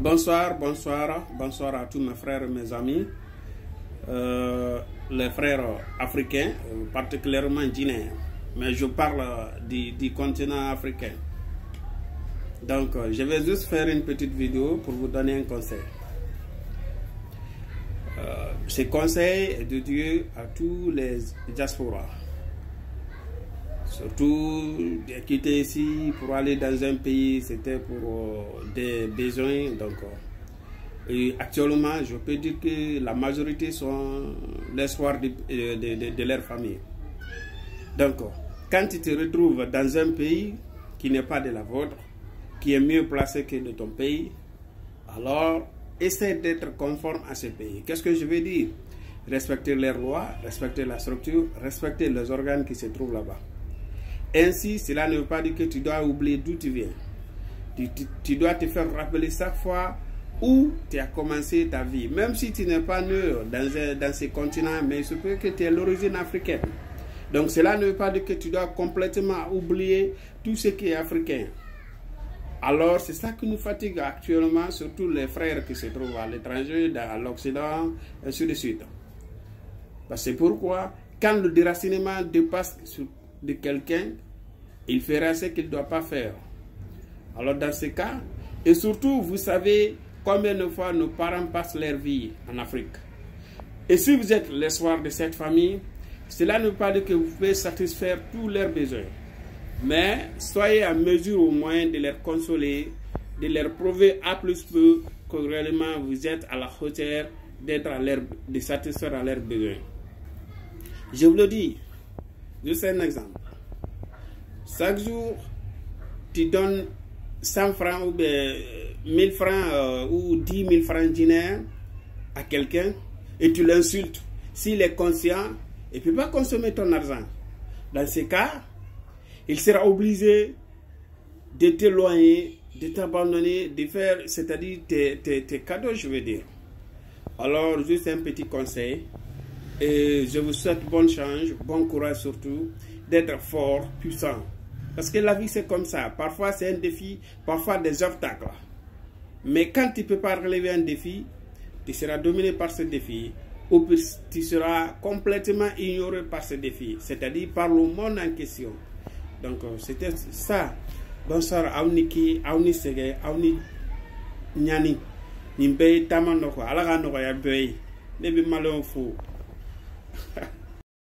Bonsoir à tous mes frères et mes amis, les frères africains, particulièrement guinéens, mais je parle du continent africain. Donc, je vais juste faire une petite vidéo pour vous donner un conseil. Ce conseil est dédié à tous les diasporas. Surtout de quitter ici pour aller dans un pays, c'était pour des besoins. Donc, et actuellement, je peux dire que la majorité sont l'espoir de leur famille. Donc, quand tu te retrouves dans un pays qui n'est pas de la vôtre, qui est mieux placé que de ton pays, alors essaie d'être conforme à ce pays. Qu'est-ce que je veux dire? Respecter les lois, respecter la structure, respecter les organes qui se trouvent là-bas. Ainsi, cela ne veut pas dire que tu dois oublier d'où tu viens. Tu dois te faire rappeler chaque fois où tu as commencé ta vie. Même si tu n'es pas né dans ces continents, mais il se peut que tu aies l'origine africaine. Donc cela ne veut pas dire que tu dois complètement oublier tout ce qui est africain. Alors c'est ça qui nous fatigue actuellement, surtout les frères qui se trouvent à l'étranger, à l'Occident, et ainsi de suite. C'est pourquoi, quand le déracinement dépasse de quelqu'un, il fera ce qu'il ne doit pas faire. Alors dans ce cas, et surtout vous savez combien de fois nos parents passent leur vie en Afrique. Et si vous êtes l'espoir de cette famille, cela ne veut pas dire que vous pouvez satisfaire tous leurs besoins. Mais soyez en mesure au moins de les consoler, de leur prouver à plus peu que réellement vous êtes à la hauteur de satisfaire à leurs besoins. Je vous le dis, juste un exemple. Chaque jour, tu donnes 100 francs ou 1000 francs ou 10 000 francs guinéens à quelqu'un et tu l'insultes. S'il est conscient, il ne peut pas consommer ton argent. Dans ce cas, il sera obligé de t'éloigner, de t'abandonner, de faire, c'est-à-dire tes cadeaux, je veux dire. Alors, juste un petit conseil. Et je vous souhaite bonne chance, bon courage surtout, d'être fort, puissant. Parce que la vie c'est comme ça. Parfois c'est un défi, parfois des obstacles. Mais quand tu ne peux pas relever un défi, tu seras dominé par ce défi. Ou tu seras complètement ignoré par ce défi. C'est-à-dire par le monde en question. Donc c'était ça. Bonsoir Aouniki, Aouni Sege, Aouni Nyani. Nimbe Tamandoko, Alaga Noya Bey. Nebi Malon Fou.